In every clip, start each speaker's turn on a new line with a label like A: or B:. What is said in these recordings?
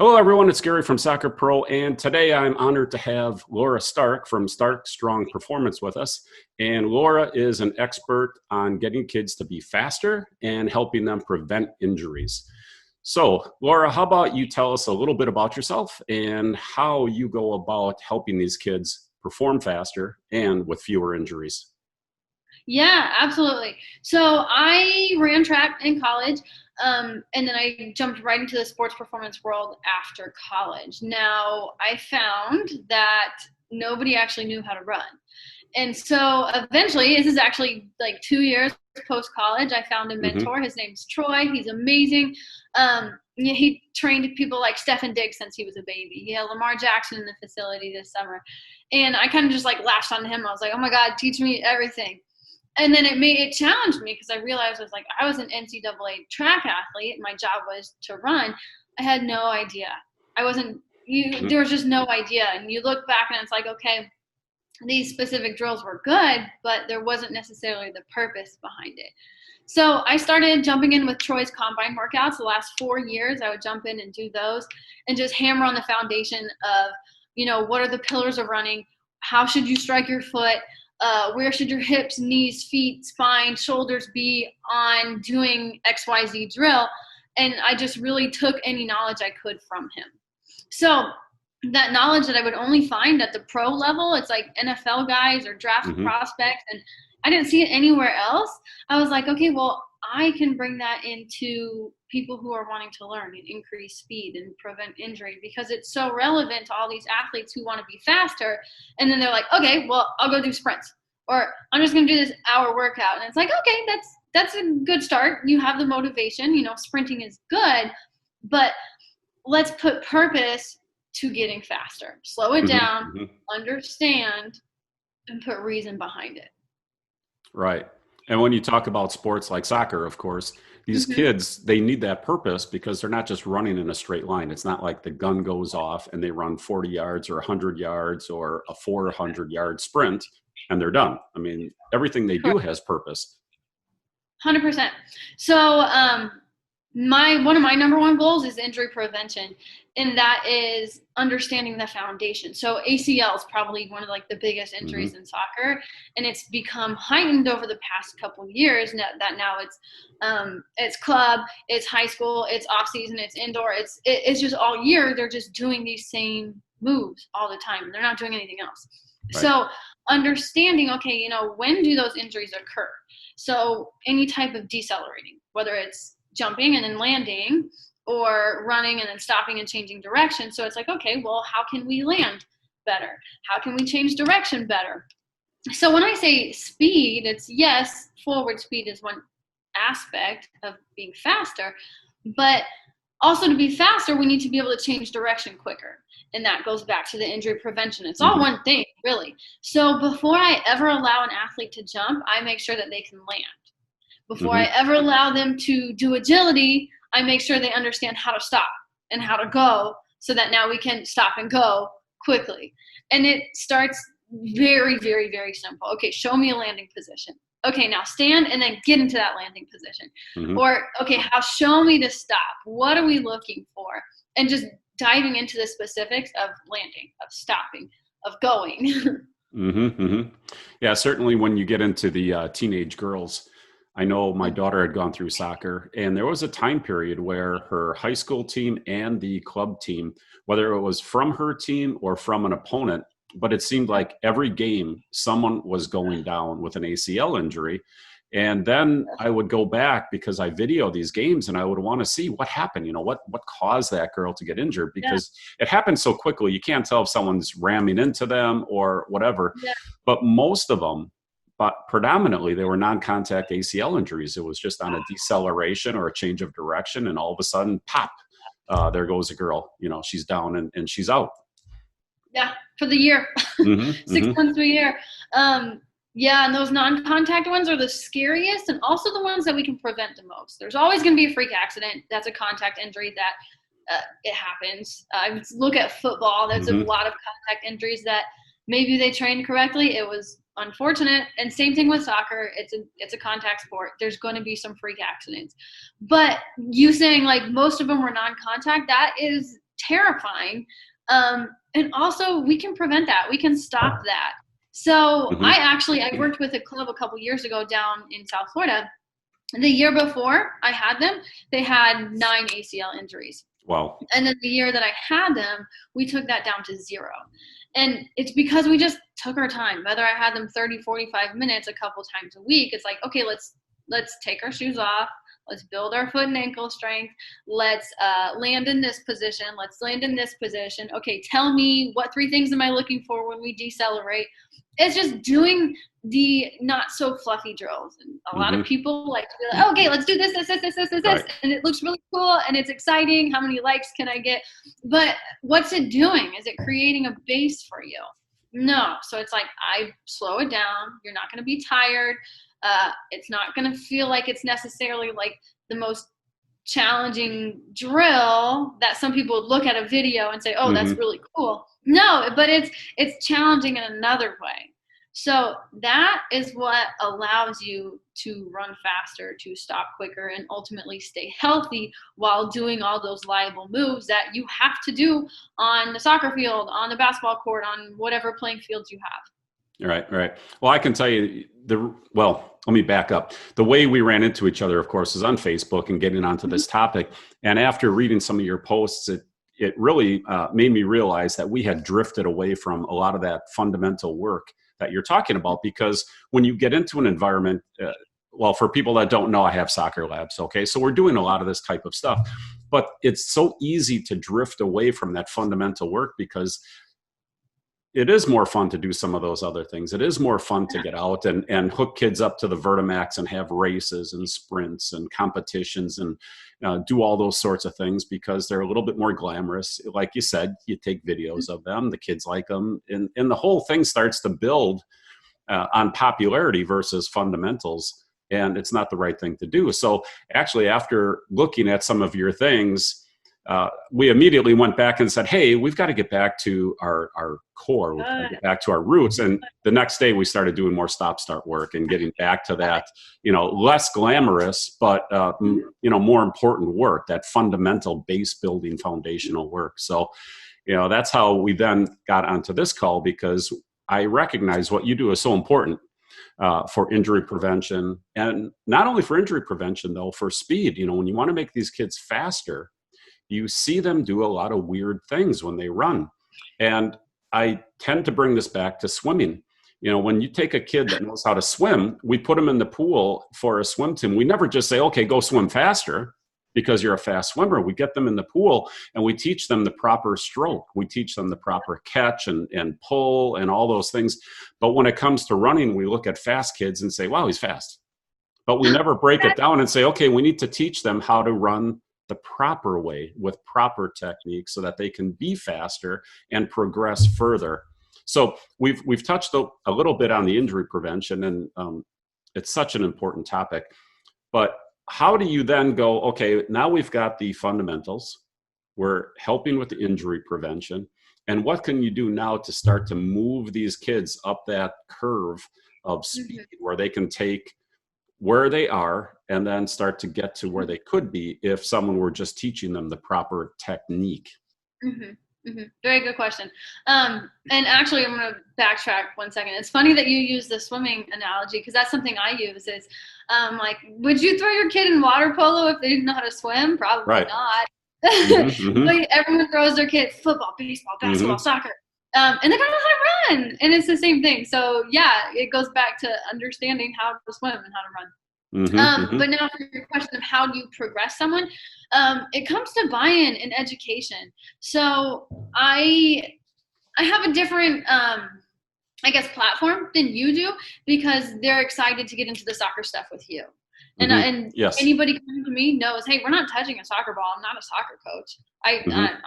A: Hello, everyone. It's Gary from Soccer Pro, and today I'm honored to have Laura Stark from Stark Strong Performance with us. And Laura is an expert on getting kids to be faster and helping them prevent injuries. So, Laura, how about you tell us a little bit about yourself and how you go about helping these kids perform faster and with fewer injuries?
B: Yeah, absolutely. So I ran track in college, and then I jumped right into the sports performance world after college. Now, I found that nobody actually knew how to run. And so eventually, this is actually like 2 years post college, I found a
A: Mm-hmm.
B: mentor. His name's Troy. He's amazing. He trained people like Stephen Diggs since he was a baby. He had Lamar Jackson in the facility this summer. And I kind of just like latched onto him. I was like, oh my God, teach me everything. And then it challenged me because I realized I was an NCAA track athlete. My job was to run. I had no idea. I wasn't you.
A: Mm-hmm.
B: There was just no idea. And you look back and it's like, okay, these specific drills were good, but there wasn't necessarily the purpose behind it. So I started jumping in with Troy's combine workouts. The last 4 years, I would jump in and do those and just hammer on the foundation of, what are the pillars of running? How should you strike your foot? Where should your hips, knees, feet, spine, shoulders be on doing XYZ drill? And I just really took any knowledge I could from him. So that knowledge that I would only find at the pro level, it's like NFL guys or draft
A: Mm-hmm.
B: prospects, and I didn't see it anywhere else. I was like, okay, well, I can bring that into people who are wanting to learn and increase speed and prevent injury because it's so relevant to all these athletes who want to be faster. And then they're like, okay, well, I'll go do sprints, or I'm just going to do this hour workout. And it's like, okay, that's a good start. You have the motivation, sprinting is good, but let's put purpose to getting faster. Slow it down,
A: Mm-hmm.
B: understand, and put reason behind it.
A: Right. And when you talk about sports like soccer, of course, these
B: Mm-hmm.
A: kids, they need that purpose because they're not just running in a straight line. It's not like the gun goes off and they run 40 yards or 100 yards or a 400-yard sprint and they're done. I mean, everything they do
B: Correct.
A: has purpose.
B: 100%. So, my one of my number one goals is injury prevention, and that is understanding the foundation. So ACL is probably one of like the biggest injuries
A: Hmm.
B: in soccer, and it's become heightened over the past couple of years. Now it's club, it's high school, it's off season, it's indoor, it's just all year. They're just doing these same moves all the time. They're not doing anything else.
A: Right.
B: So understanding, okay, when do those injuries occur? So any type of decelerating, whether it's jumping and then landing or running and then stopping and changing direction. So it's like, okay, well, how can we land better? How can we change direction better? So when I say speed, it's yes, forward speed is one aspect of being faster, but also to be faster, we need to be able to change direction quicker. And that goes back to the injury prevention. It's all
A: Hmm.
B: one thing, really. So before I ever allow an athlete to jump, I make sure that they can land. Before I
A: Hmm.
B: ever allow them to do agility, I make sure they understand how to stop and how to go so that now we can stop and go quickly. And it starts very, very, very simple. Okay, show me a landing position. Okay, now stand and then get into that landing position.
A: Hmm.
B: Or, okay, show me to stop. What are we looking for? And just diving into the specifics of landing, of stopping, of going.
A: Hmm. Hmm. Yeah, certainly when you get into the teenage girls, I know my daughter had gone through soccer, and there was a time period where her high school team and the club team, whether it was from her team or from an opponent, but it seemed like every game someone was going down with an ACL injury. And then I would go back because I video these games and I would want to see what happened, what caused that girl to get injured
B: Yeah,
A: because it happens so quickly. You can't tell if someone's ramming into them or whatever.
B: yeah,
A: But most of them, but predominantly they were non-contact ACL injuries. It was just on a deceleration or a change of direction, and all of a sudden, pop, there goes a girl. She's down and she's out.
B: yeah, for the year.
A: Hmm.
B: Six
A: Hmm.
B: months to a year. Yeah, and those non-contact ones are the scariest and also the ones that we can prevent the most. There's always going to be a freak accident. That's a contact injury that it happens. Look at football. There's a
A: Hmm.
B: lot of contact injuries that maybe they trained correctly. It was unfortunate. And same thing with soccer. It's a contact sport. There's going to be some freak accidents. But you saying like most of them were non-contact, that is terrifying. And also we can prevent that. We can stop that. So
A: Mm-hmm.
B: I worked with a club a couple years ago down in South Florida. The year before I had them, they had 9 ACL injuries.
A: Wow.
B: And then the year that I had them, we took that down to 0. And it's because we just took our time. Whether I had them 30, 45 minutes a couple times a week, it's like, okay, let's take our shoes off. Let's build our foot and ankle strength. Let's land in this position. Let's land in this position. Okay, tell me, what 3 things am I looking for when we decelerate? It's just doing the not so fluffy drills. And a lot of people like to be like, okay, let's do this. Right. And it looks really cool and it's exciting. How many likes can I get? But what's it doing? Is it creating a base for you? No. So it's like, I slow it down. You're not going to be tired. It's not going to feel like it's necessarily like the most challenging drill that some people would look at a video and say, oh, that's really cool. No, but it's challenging in another way. So that is what allows you to run faster, to stop quicker, and ultimately stay healthy while doing all those liable moves that you have to do on the soccer field, on the basketball court, on whatever playing fields you have.
A: Right. Well, I can tell you let me back up. The way we ran into each other, of course, is on Facebook and getting onto this topic. And after reading some of your posts, it really made me realize that we had drifted away from a lot of that fundamental work that you're talking about. Because when you get into an environment, for people that don't know, I have soccer labs. Okay. So we're doing a lot of this type of stuff, but it's so easy to drift away from that fundamental work because it is more fun to do some of those other things. It is more fun to get out and hook kids up to the Vertimax and have races and sprints and competitions and do all those sorts of things because they're a little bit more glamorous. Like you said, you take videos of them, the kids like them, and the whole thing starts to build on popularity versus fundamentals. And it's not the right thing to do. So actually, after looking at some of your things, we immediately went back and said, hey, we've got to get back to our core. We've got to get back to our roots. And the next day we started doing more stop-start work and getting back to that, less glamorous, but, more important work, that fundamental base building foundational work. So, that's how we then got onto this call, because I recognize what you do is so important for injury prevention. And not only for injury prevention, though, for speed. When you want to make these kids faster, you see them do a lot of weird things when they run. And I tend to bring this back to swimming. When you take a kid that knows how to swim, we put them in the pool for a swim team. We never just say, okay, go swim faster because you're a fast swimmer. We get them in the pool and we teach them the proper stroke. We teach them the proper catch and pull and all those things. But when it comes to running, we look at fast kids and say, wow, he's fast. But we never break it down and say, okay, we need to teach them how to run the proper way with proper technique so that they can be faster and progress further. So we've touched a little bit on the injury prevention, and it's such an important topic. But how do you then go, okay, now we've got the fundamentals, we're helping with the injury prevention, and what can you do now to start to move these kids up that curve of speed where they can take where they are and then start to get to where they could be if someone were just teaching them the proper technique?
B: Very good question. And actually, I'm going to backtrack 1 second. It's funny that you use the swimming analogy, because that's something I use. Is like, would you throw your kid in water polo if they didn't know how to swim? Probably not. Like, everyone throws their kid football, baseball, basketball, soccer. And they don't know how to run. And it's the same thing. So yeah, it goes back to understanding how to swim and how to run. But now for your question of how do you progress someone, it comes to buy-in and education. So I have a different, platform than you do, because they're excited to get into the soccer stuff with you. And yes. Anybody coming to me knows, hey, we're not touching a soccer ball. I'm not a soccer coach. I'm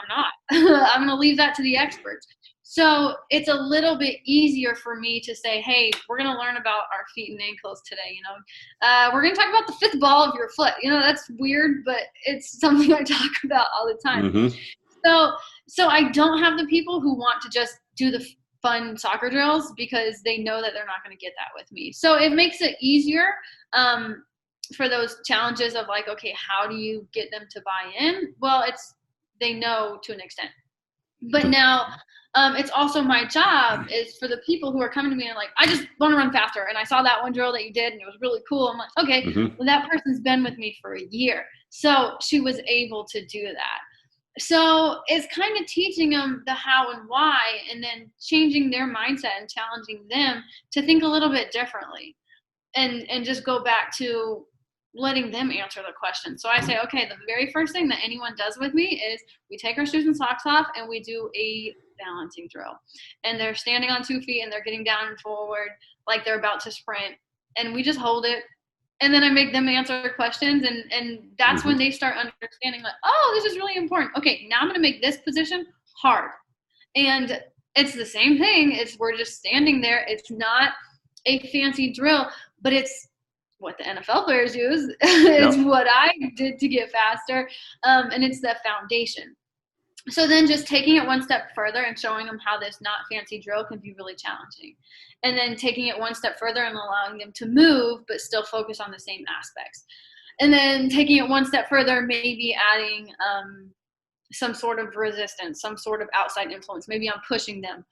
B: not. I'm going to leave that to the experts. So it's a little bit easier for me to say, hey, we're going to learn about our feet and ankles today. We're going to talk about the fifth ball of your foot. That's weird, but it's something I talk about all the time. So I don't have the people who want to just do the fun soccer drills because they know that they're not going to get that with me. So it makes it easier for those challenges of like, okay, how do you get them to buy in? Well, it's they know to an extent. But now it's also my job is for the people who are coming to me and like, I just want to run faster. And I saw that one drill that you did and it was really cool. I'm like, okay, well, that person's been with me for a year. So she was able to do that. So it's kind of teaching them the how and why, and then changing their mindset and challenging them to think a little bit differently, and just go back to letting them answer the question. So I say, okay, the very first thing that anyone does with me is we take our shoes and socks off and we do a balancing drill. And they're standing on 2 feet and they're getting down and forward like they're about to sprint. And we just hold it. And then I make them answer questions. And that's when they start understanding like, oh, this is really important. Okay, now I'm going to make this position hard. And it's the same thing. We're just standing there. It's not a fancy drill, but it's what the NFL players use. It's what I did to get faster. And it's the foundation. So then just taking it one step further and showing them how this not fancy drill can be really challenging. And then taking it one step further and allowing them to move, but still focus on the same aspects. And then taking it one step further, maybe adding some sort of resistance, some sort of outside influence. Maybe I'm pushing them.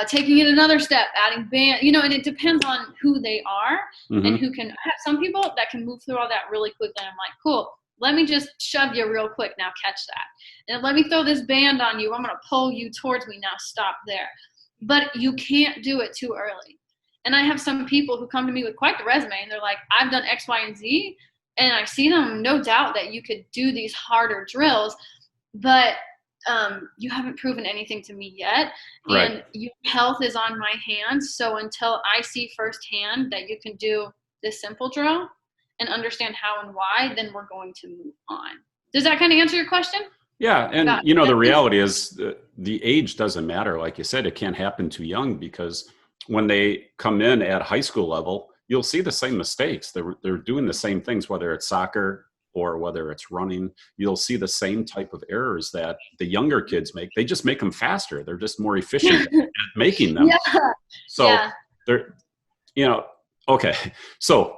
B: Taking it another step, adding band, and it depends on who they are and who can. I have some people that can move through all that really quickly. And I'm like, cool, let me just shove you real quick. Now catch that. And let me throw this band on you. I'm going to pull you towards me. Now stop there. But you can't do it too early. And I have some people who come to me with quite the resume and they're like, I've done X, Y, and Z. And I see them, no doubt that you could do these harder drills, but you haven't proven anything to me yet.
A: Right.
B: And your health is on my hands. So until I see firsthand that you can do this simple drill and understand how and why, then we're going to move on. Does that kind of answer your question?
A: Yeah. And, the reality is the age doesn't matter. Like you said, it can't happen too young, because when they come in at high school level, you'll see the same mistakes. They're doing the same things, whether it's soccer or whether it's running. You'll see the same type of errors that the younger kids make. They just make them faster. They're just more efficient at making them.
B: Yeah.
A: So they're, okay. So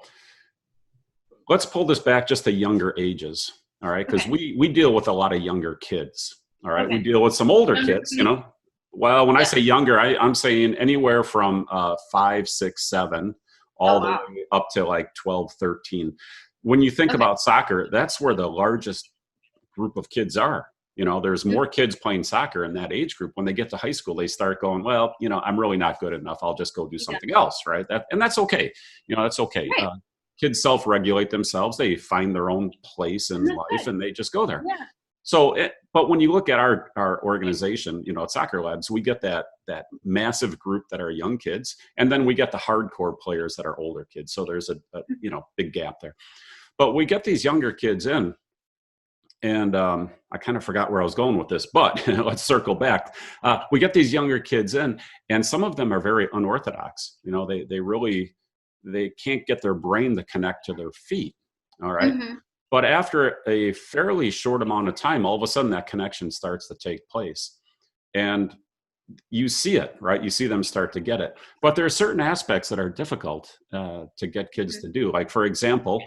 A: let's pull this back just to younger ages. All right. Because we deal with a lot of younger kids. All right. We deal with some older kids, Well, when I say younger, I'm saying anywhere from 5, 6, 7, all the way up to like 12, 13. When you think about soccer, that's where the largest group of kids are. There's more kids playing soccer in that age group. When they get to high school, they start going, well, I'm really not good enough. I'll just go do something else. Right. And that's okay. That's okay. Right. Kids self-regulate themselves. They find their own place in life and they just go there. Yeah. So, but when you look at our organization, at Soccer Labs, we get that massive group that are young kids, and then we get the hardcore players that are older kids. So there's a big gap there. But we get these younger kids in, and I kind of forgot where I was going with this, but let's circle back. We get these younger kids in, and some of them are very unorthodox. They can't get their brain to connect to their feet. All right. Mm-hmm. But after a fairly short amount of time, all of a sudden that connection starts to take place. And you see it, right? You see them start to get it. But there are certain aspects that are difficult to get kids to do. Like, for example,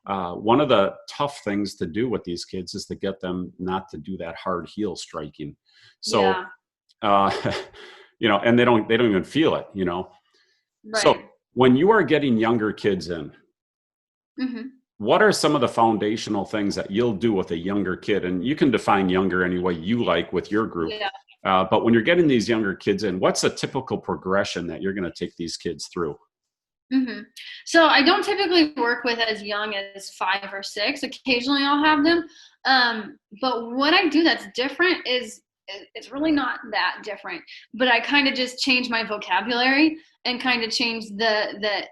A: one of the tough things to do with these kids is to get them not to do that hard heel striking. So, and they don't even feel it, Right. So when you are getting younger kids in, what are some of the foundational things that you'll do with a younger kid? And you can define younger any way you like with your group. Yeah. But when you're getting these younger kids in, what's a typical progression that you're going to take these kids through?
B: So I don't typically work with as young as 5 or 6. Occasionally I'll have them. But what I do that's different is it's really not that different. But I kind of just change my vocabulary and kind of change the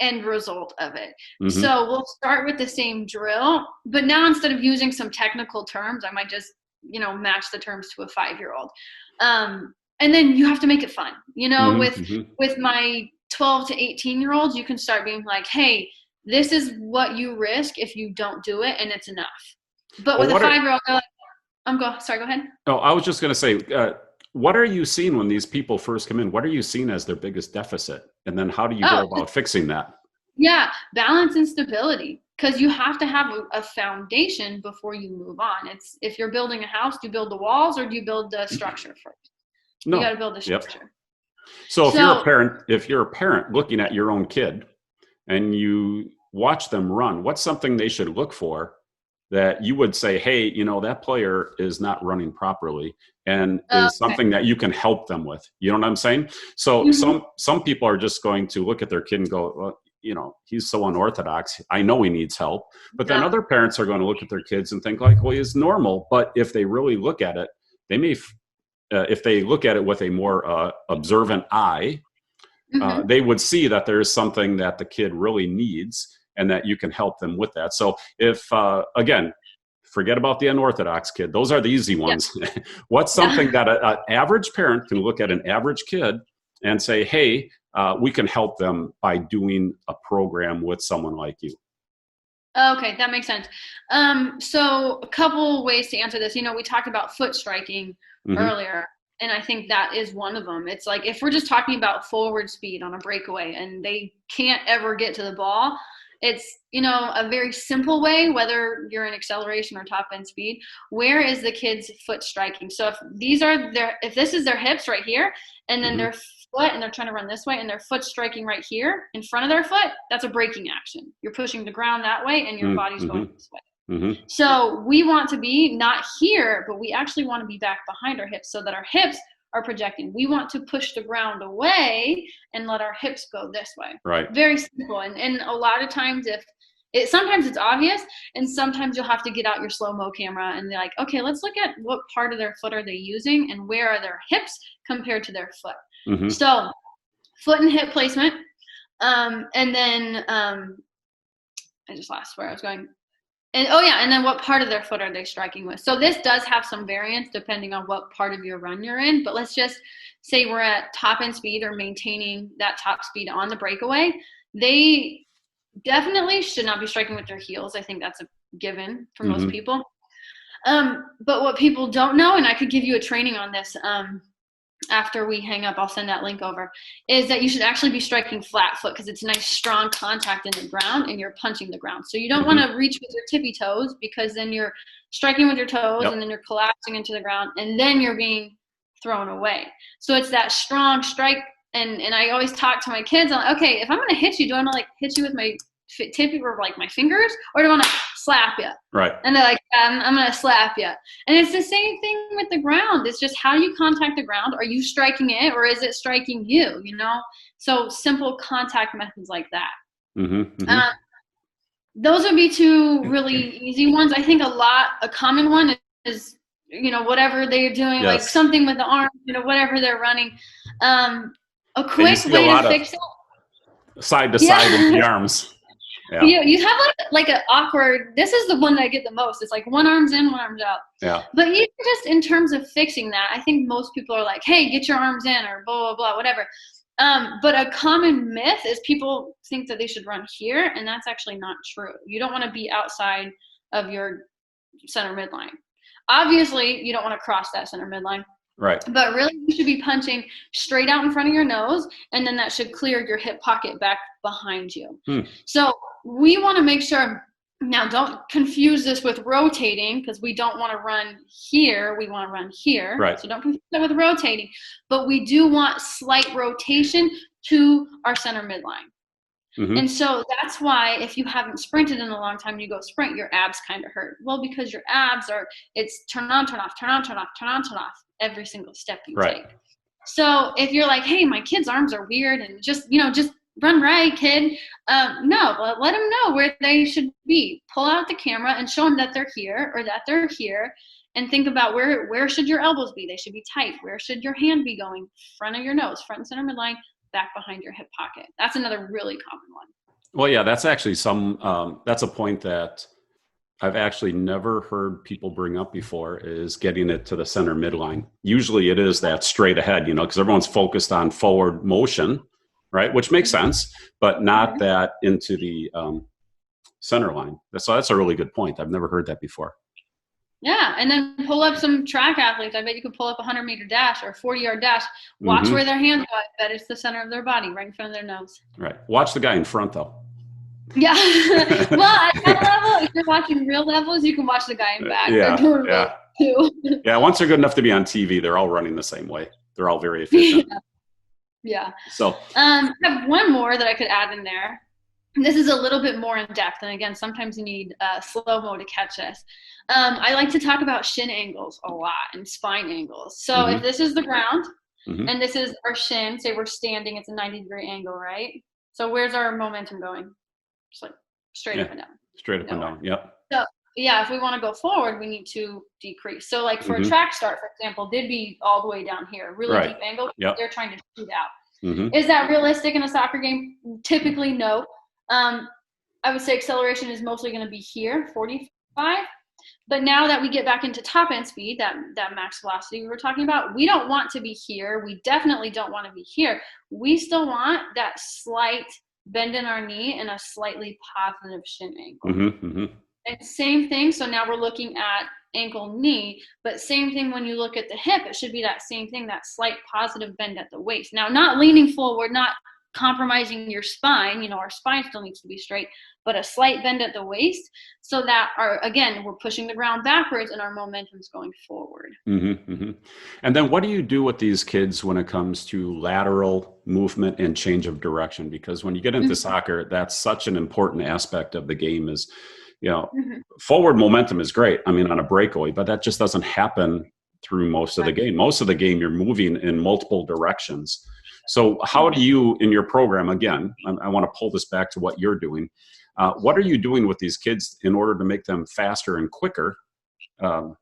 B: end result of it. So we'll start with the same drill, but now instead of using some technical terms, I might just, match the terms to a 5-year-old. And then you have to make it fun, with my 12 to 18-year-olds, you can start being like, hey, this is what you risk if you don't do it, and it's enough. But with a 5-year-old, sorry, go ahead.
A: Oh, I was just going to say, what are you seeing when these people first come in? What are you seeing as their biggest deficit? And then how do you go about fixing that?
B: Yeah, balance and stability. because you have to have a foundation before you move on. It's, if you're building a house, do you build the walls or do you build the structure first?
A: No.
B: You got to build the structure.
A: Yep. So if you're a parent looking at your own kid and you watch them run, what's something they should look for that you would say, hey, you know, that player is not running properly, and is something that you can help them with? You know what I'm saying? So some people are just going to look at their kid and go, well, you know, he's so unorthodox, I know he needs help. But then other parents are going to look at their kids and think like, well, he's normal. But if they really look at it, they may, if they look at it with a more observant eye, they would see that there is something that the kid really needs and that you can help them with that. So if, again, forget about the unorthodox kid. Those are the easy ones. What's something that an average parent can look at an average kid and say, hey, we can help them by doing a program with someone like you?
B: Okay, that makes sense. So a couple ways to answer this. You know, we talked about foot striking earlier, and I think that is one of them. It's like, if we're just talking about forward speed on a breakaway and they can't ever get to the ball, it's, you know, a very simple way, whether you're in acceleration or top end speed, where is the kid's foot striking? So if these are if this is their hips right here, and then their foot, and they're trying to run this way, and their foot striking right here in front of their foot, that's a braking action. You're pushing the ground that way and your body's going this way. So we want to be not here, but we actually want to be back behind our hips so that our hips are projecting. We want to push the ground away and let our hips go this way.
A: Right.
B: Very simple. And a lot of times, sometimes it's obvious, and sometimes you'll have to get out your slow-mo camera and they're like, okay, let's look at what part of their foot are they using and where are their hips compared to their foot. So foot and hip placement. And then I just lost where I was going. And then what part of their foot are they striking with? So this does have some variance depending on what part of your run you're in, but let's just say we're at top end speed or maintaining that top speed on the breakaway. They definitely should not be striking with their heels. I think that's a given for most people. But what people don't know, and I could give you a training on this after we hang up, I'll send that link over, is that you should actually be striking flat foot, because it's nice strong contact in the ground and you're punching the ground. So you don't want to reach with your tippy toes, because then you're striking with your toes and then you're collapsing into the ground and then you're being thrown away. So it's that strong strike. And I always talk to my kids, I'm like, okay, if I'm going to hit you, do I want to like hit you with my tippy or like my fingers, or do I want to slap you?
A: Right.
B: And they're like, I'm going to slap you. And it's the same thing with the ground. It's just, how do you contact the ground? Are you striking it, or is it striking you? You know, so simple contact methods like that. Those would be two really easy ones. I think a common one is, you know, whatever they're doing, like something with the arm, you know, whatever they're running. A quick way to fix it.
A: Side to side with the arms.
B: Yeah. You have like an awkward, this is the one that I get the most. It's like one arm's in, one arm's out.
A: Yeah.
B: But even just in terms of fixing that, I think most people are like, hey, get your arms in, or blah, blah, blah, whatever. But a common myth is people think that they should run here, and that's actually not true. You don't want to be outside of your center midline. Obviously, you don't want to cross that center midline.
A: Right.
B: But really, you should be punching straight out in front of your nose, and then that should clear your hip pocket back behind you. So we want to make sure, now don't confuse this with rotating, because we don't want to run here, we want to run here.
A: Right.
B: So don't confuse that with rotating, but we do want slight rotation to our center midline. And so that's why if you haven't sprinted in a long time, you go sprint, your abs kind of hurt. Well, because your abs it's turn on, turn off, turn on, turn off, turn on, turn off every single step you take. So if you're like, hey, my kid's arms are weird and just run right, kid. No, let them know where they should be. Pull out the camera and show them that they're here or that they're here, and think about where should your elbows be? They should be tight. Where should your hand be going? Front of your nose, front and center midline, back behind your hip pocket. That's another really common one.
A: Well, yeah, that's actually that's a point that I've actually never heard people bring up before, is getting it to the center midline. Usually it is that straight ahead, you know, because everyone's focused on forward motion, right? Which makes sense, but not that into the center line. So that's a really good point. I've never heard that before.
B: Yeah, and then pull up some track athletes. I bet you could pull up a 100-meter dash or a 40-yard dash. Watch where their hands go. I bet it's the center of their body, right in front of their nose.
A: Right. Watch the guy in front, though.
B: Yeah. Well, at that level, if you're watching real levels, you can watch the guy in back. They're
A: Yeah,
B: doing really
A: yeah.
B: too.
A: Yeah, once they're good enough to be on TV, they're all running the same way. They're all very efficient.
B: Yeah.
A: So,
B: I have one more that I could add in there. This is a little bit more in depth, and again, sometimes you need slow-mo to catch this. I like to talk about shin angles a lot and spine angles. So if this is the ground and this is our shin, say we're standing, it's a 90-degree angle, right? So where's our momentum going? Just like straight up and down.
A: Straight up and down, yep.
B: So yeah, if we want to go forward, we need to decrease. So like for a track start, for example, they'd be all the way down here, really deep angle.
A: Yep.
B: They're trying to shoot out. Is that realistic in a soccer game? Typically, no. I would say acceleration is mostly going to be here, 45. But now that we get back into top end speed, that max velocity we were talking about, we don't want to be here. We definitely don't want to be here. We still want that slight bend in our knee and a slightly positive shin angle. And same thing. So now we're looking at ankle knee, but same thing when you look at the hip, it should be that same thing, that slight positive bend at the waist. Now, not leaning forward, not compromising your spine, our spine still needs to be straight, but a slight bend at the waist so that we're pushing the ground backwards and our momentum's going forward.
A: And then what do you do with these kids when it comes to lateral movement and change of direction? Because when you get into soccer, that's such an important aspect of the game is, forward momentum is great. I mean, on a breakaway, but that just doesn't happen through most of the game. Most of the game, you're moving in multiple directions. So how do you, in your program, again, I want to pull this back to what you're doing. What are you doing with these kids in order to make them faster and quicker? And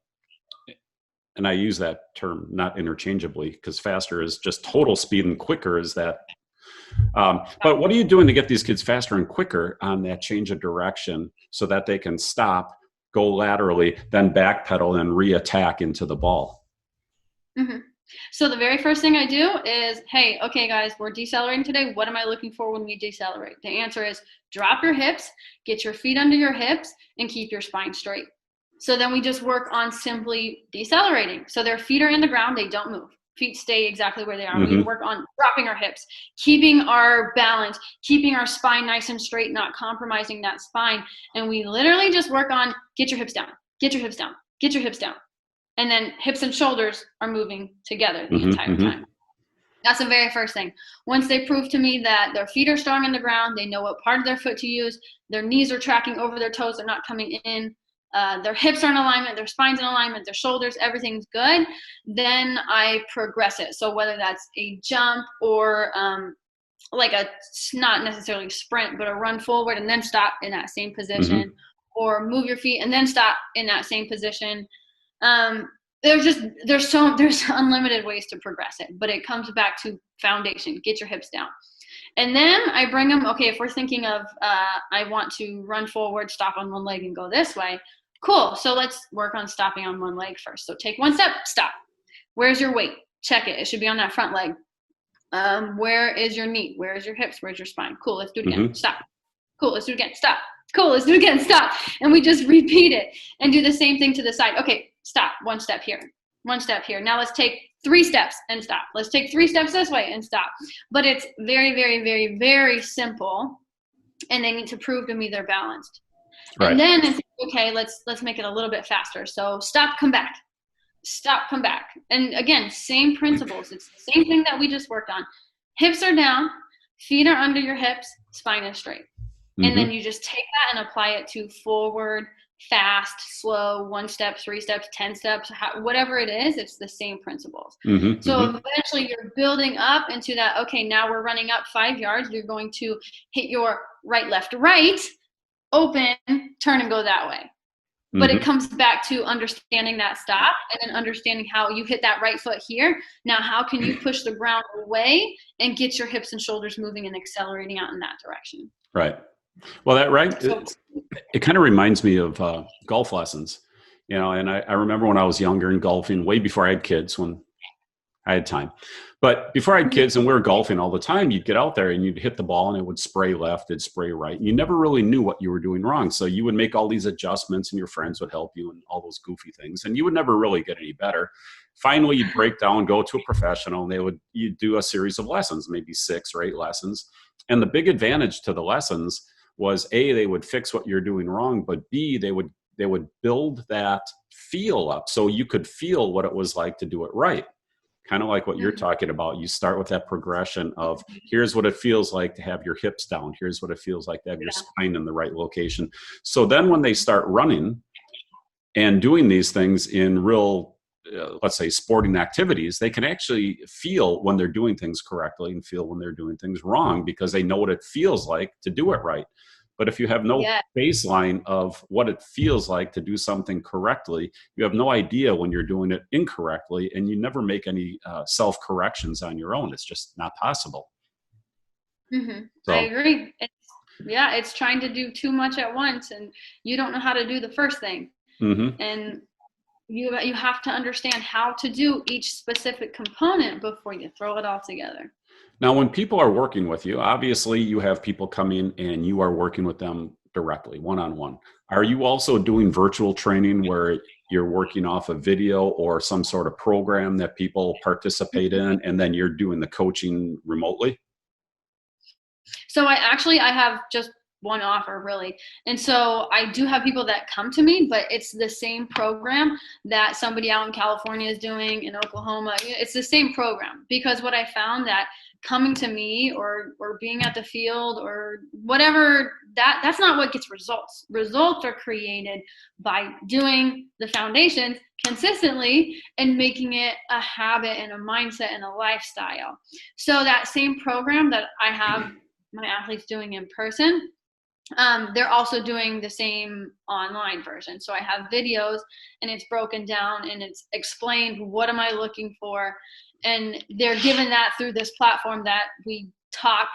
A: I use that term not interchangeably because faster is just total speed and quicker is that. But what are you doing to get these kids faster and quicker on that change of direction so that they can stop, go laterally, then backpedal and re-attack into the ball?
B: So the very first thing I do is, hey, okay, guys, we're decelerating today. What am I looking for when we decelerate? The answer is drop your hips, get your feet under your hips, and keep your spine straight. So then we just work on simply decelerating. So their feet are in the ground. They don't move. Feet stay exactly where they are. We work on dropping our hips, keeping our balance, keeping our spine nice and straight, not compromising that spine. And we literally just work on get your hips down, get your hips down, get your hips down. And then hips and shoulders are moving together the entire time. That's the very first thing. Once they prove to me that their feet are strong in the ground, they know what part of their foot to use, their knees are tracking over their toes, they're not coming in, their hips are in alignment, their spine's in alignment, their shoulders, everything's good, then I progress it. So whether that's a jump or like a, not necessarily sprint, but a run forward and then stop in that same position, or move your feet and then stop in that same position. There's unlimited ways to progress it, but it comes back to foundation. Get your hips down. And then I bring them, okay, if we're thinking of, I want to run forward, stop on one leg and go this way. Cool. So let's work on stopping on one leg first. So take one step, stop. Where's your weight? Check it. It should be on that front leg. Where is your knee? Where is your hips? Where's your spine? Cool. Let's do it again. Stop. Cool. Let's do it again. Stop. Cool. Let's do it again. Stop. And we just repeat it and do the same thing to the side. Okay. Stop. One step here. One step here. Now let's take 3 steps and stop. Let's take 3 steps this way and stop. But it's very, very, very, very simple. And they need to prove to me they're balanced. Right. And then it's okay, let's make it a little bit faster. So stop, come back. Stop, come back. And again, same principles. It's the same thing that we just worked on. Hips are down, feet are under your hips, spine is straight. And then you just take that and apply it to forward, fast, slow, 1 step, 3 steps, 10 steps, whatever it is, it's the same principles. So eventually you're building up into that, okay, now we're running up 5 yards. You're going to hit your right, left, right, open, turn and go that way. But it comes back to understanding that stop and then understanding how you hit that right foot here. Now, how can you push the ground away and get your hips and shoulders moving and accelerating out in that direction?
A: Right. Well, it kind of reminds me of golf lessons, and I remember when I was younger and golfing way before I had kids, when I had time. But before I had kids and we were golfing all the time, you'd get out there and you'd hit the ball and it would spray left, it'd spray right. And you never really knew what you were doing wrong. So you would make all these adjustments and your friends would help you and all those goofy things. And you would never really get any better. Finally, you'd break down, go to a professional, and you'd do a series of lessons, maybe 6 or 8 lessons. And the big advantage to the lessons was A, they would fix what you're doing wrong, but B, they would build that feel up so you could feel what it was like to do it right. Kind of like what you're talking about. You start with that progression of here's what it feels like to have your hips down. Here's what it feels like to have your spine in the right location. So then when they start running and doing these things in real, let's say, sporting activities, they can actually feel when they're doing things correctly and feel when they're doing things wrong because they know what it feels like to do it right. But if you have no baseline of what it feels like to do something correctly, you have no idea when you're doing it incorrectly, and you never make any self-corrections on your own. It's just not possible.
B: So, I agree. It's trying to do too much at once, and you don't know how to do the first thing. And you have to understand how to do each specific component before you throw it all together.
A: Now, when people are working with you, obviously you have people come in and you are working with them directly, one-on-one. Are you also doing virtual training where you're working off a video or some sort of program that people participate in, and then you're doing the coaching remotely?
B: So I have just one offer, really. And so I do have people that come to me, but it's the same program that somebody out in California is doing, in Oklahoma. It's the same program, because what I found that coming to me or being at the field or whatever, that's not what gets results. Results are created by doing the foundations consistently and making it a habit and a mindset and a lifestyle. So that same program that I have my athletes doing in person, they're also doing the same online version. So I have videos and it's broken down and it's explained what am I looking for. And they're given that through this platform that we talk,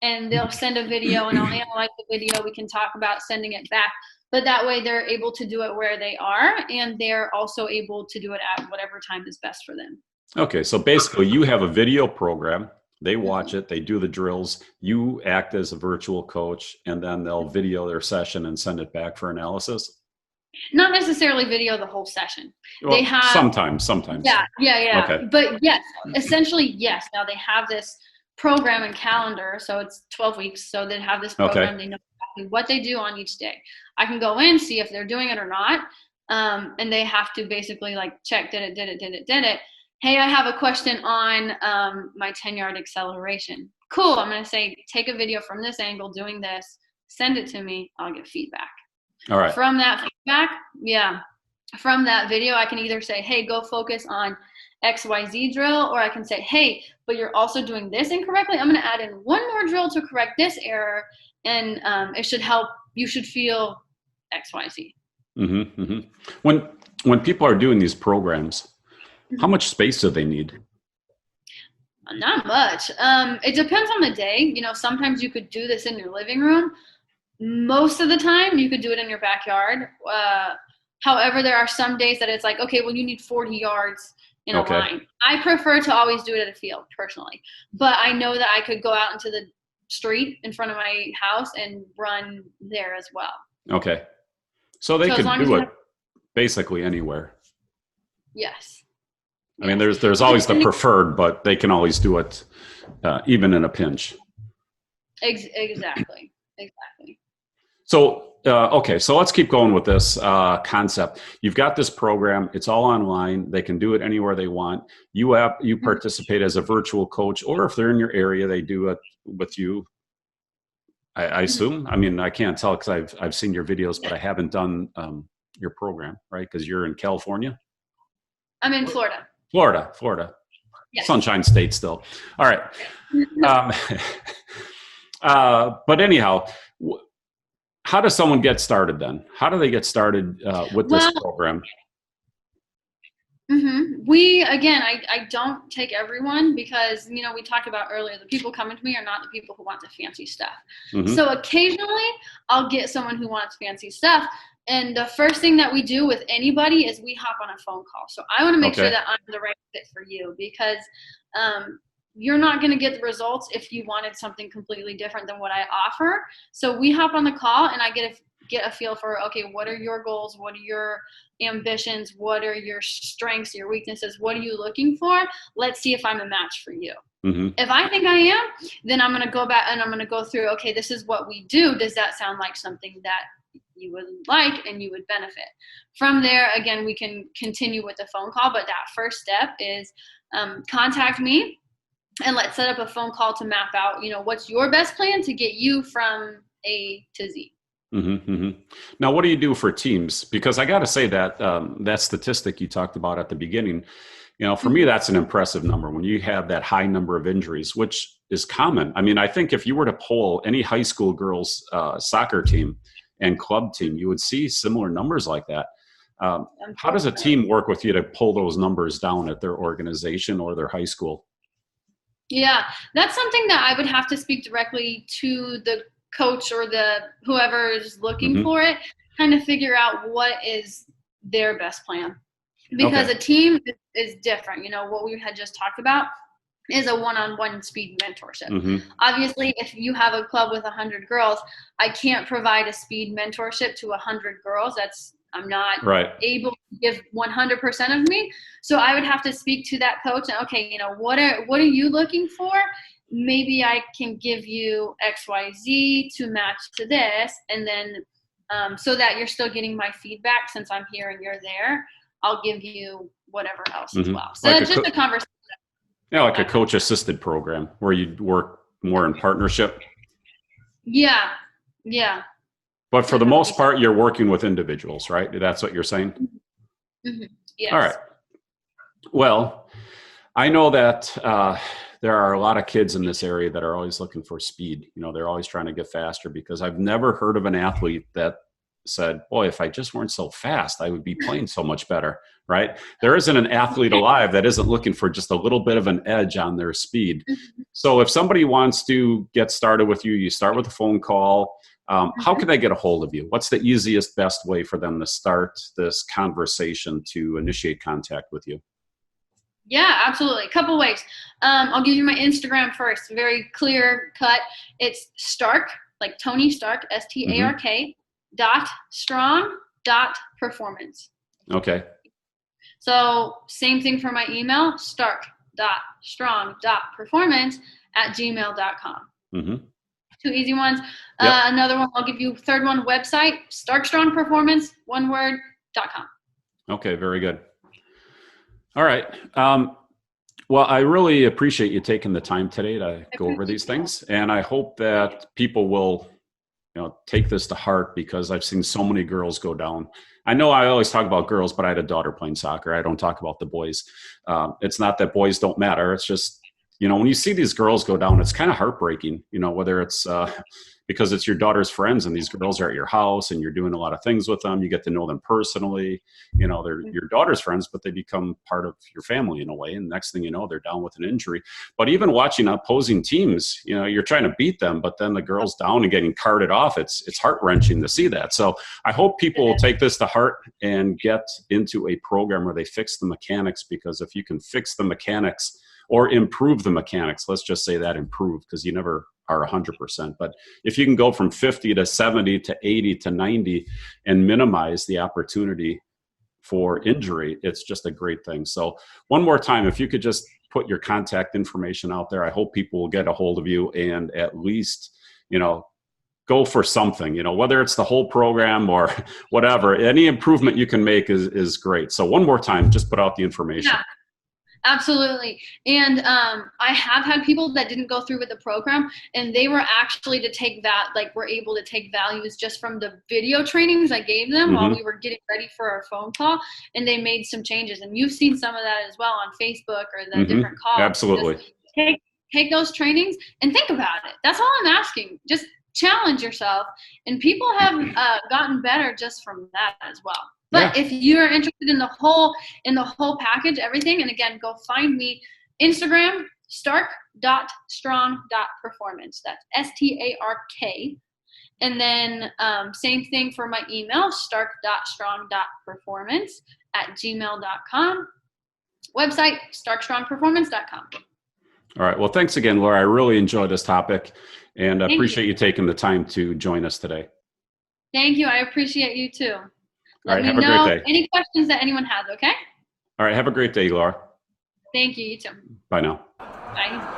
B: and they'll send a video and I'll analyze the video. We can talk about sending it back. But that way they're able to do it where they are, and they're also able to do it at whatever time is best for them.
A: Okay, so basically you have a video program. They watch it, they do the drills, you act as a virtual coach, and then they'll video their session and send it back for analysis?
B: Not necessarily video the whole session.
A: Well,
B: they have
A: sometimes.
B: Yeah.
A: Okay.
B: But yes, essentially, yes. Now they have this program and calendar, so it's 12 weeks. So they have this program. They know exactly what they do on each day. I can go in, see if they're doing it or not, and they have to basically like check, did it. Hey, I have a question on my 10-yard acceleration. Cool. I'm going to say, take a video from this angle doing this, send it to me. I'll get feedback.
A: All right.
B: From that feedback, from that video, I can either say, hey, go focus on XYZ drill, or I can say, hey, but you're also doing this incorrectly. I'm going to add in one more drill to correct this error, and it should help. You should feel XYZ.
A: When people are doing these programs, how much space do they need?
B: Not much. It depends on the day. Sometimes you could do this in your living room. Most of the time, you could do it in your backyard. However, there are some days that it's like, okay, well, you need 40 yards in a line. I prefer to always do it at a field, personally. But I know that I could go out into the street in front of my house and run there as well.
A: Okay. So they could do it basically anywhere.
B: Yes.
A: I mean, there's always the preferred, but they can always do it even in a pinch.
B: Exactly.
A: So, okay, so let's keep going with this concept. You've got this program. It's all online. They can do it anywhere they want. You participate as a virtual coach, or if they're in your area, they do it with you. I assume. I mean, I can't tell because I've seen your videos, but I haven't done your program, right? Because you're in California.
B: I'm in Florida.
A: Florida. Yes. Sunshine State still. All right. But anyhow, how does someone get started then? How do they get started with this program?
B: I don't take everyone because, we talked about earlier, the people coming to me are not the people who want the fancy stuff. So occasionally I'll get someone who wants fancy stuff. And the first thing that we do with anybody is we hop on a phone call. So I want to make sure that I'm the right fit for you, because you're not going to get the results if you wanted something completely different than what I offer. So we hop on the call and I get a feel for, okay, what are your goals? What are your ambitions? What are your strengths, your weaknesses? What are you looking for? Let's see if I'm a match for you. If I think I am, then I'm going to go back and I'm going to go through, okay, this is what we do. Does that sound like something that you would like and you would benefit? From there, again, we can continue with the phone call, but that first step is contact me and let's set up a phone call to map out, what's your best plan to get you from A to Z.
A: Now, what do you do for teams? Because I got to say that that statistic you talked about at the beginning, for me, that's an impressive number when you have that high number of injuries, which is common. I mean, I think if you were to poll any high school girls soccer team and club team, you would see similar numbers like that. How does a team work with you to pull those numbers down at their organization or their high school?
B: Yeah, that's something that I would have to speak directly to the coach or whoever is looking for it, kind of figure out what is their best plan. Because a team is different. What we had just talked about is a one-on-one speed mentorship. Obviously, if you have a club with 100 girls, I can't provide a speed mentorship to 100 girls. I'm not able to give 100% of me. So I would have to speak to that coach and, okay, what are you looking for? Maybe I can give you XYZ to match to this. And then so that you're still getting my feedback since I'm here and you're there, I'll give you whatever else as well. So that's just a conversation.
A: Yeah, like a coach assisted program where you work more in partnership.
B: Yeah.
A: But for the most part, you're working with individuals, right? That's what you're saying?
B: Yes.
A: All right. Well, I know that there are a lot of kids in this area that are always looking for speed. They're always trying to get faster, because I've never heard of an athlete that said, boy, if I just weren't so fast, I would be playing so much better, right? There isn't an athlete alive that isn't looking for just a little bit of an edge on their speed. So if somebody wants to get started with you, you start with a phone call. How can they get a hold of you? What's the easiest, best way for them to start this conversation to initiate contact with you?
B: Yeah, absolutely. A couple ways. I'll give you my Instagram first. Very clear cut. It's Stark, like Tony Stark, STARK, .strong.performance.
A: Okay.
B: So same thing for my email, stark.strong.performance@gmail.com. Two easy ones. Another one, I'll give you third one, website, starkstrongperformance, one word, .com.
A: Okay, very good. All right. Well, I really appreciate you taking the time today to go over these things. And I hope that people will take this to heart, because I've seen so many girls go down. I know I always talk about girls, but I had a daughter playing soccer. I don't talk about the boys. It's not that boys don't matter. It's just, when you see these girls go down, it's kind of heartbreaking, whether it's because it's your daughter's friends and these girls are at your house and you're doing a lot of things with them. You get to know them personally. They're your daughter's friends, but they become part of your family in a way. And next thing you know, they're down with an injury. But even watching opposing teams, you're trying to beat them, but then the girl's down and getting carted off. It's heart-wrenching to see that. So I hope people will take this to heart and get into a program where they fix the mechanics, because if you can fix the mechanics or improve the mechanics, let's just say that improve, because you never are 100%. But if you can go from 50 to 70 to 80 to 90 and minimize the opportunity for injury, it's just a great thing. So one more time, if you could just put your contact information out there, I hope people will get a hold of you and at least, go for something, whether it's the whole program or whatever. Any improvement you can make is great. So one more time, just put out the information.
B: Yeah. Absolutely. And I have had people that didn't go through with the program, and they were actually were able to take values just from the video trainings I gave them while we were getting ready for our phone call, and they made some changes. And you've seen some of that as well on Facebook or the different calls.
A: Absolutely.
B: Just take those trainings and think about it. That's all I'm asking. Just challenge yourself. And people have gotten better just from that as well. But if you're interested in the whole package, everything, and again, go find me, Instagram, stark.strong.performance. That's STARK. And then same thing for my email, stark.strong.performance@gmail.com. Website, starkstrongperformance.com.
A: All right. Well, thanks again, Laura. I really enjoyed this topic, and I appreciate you taking the time to join us today.
B: Thank you. I appreciate you too.
A: Let me know
B: any questions that anyone has, okay?
A: All right. Have a great day, Laura.
B: Thank you. You too.
A: Bye now.
B: Bye.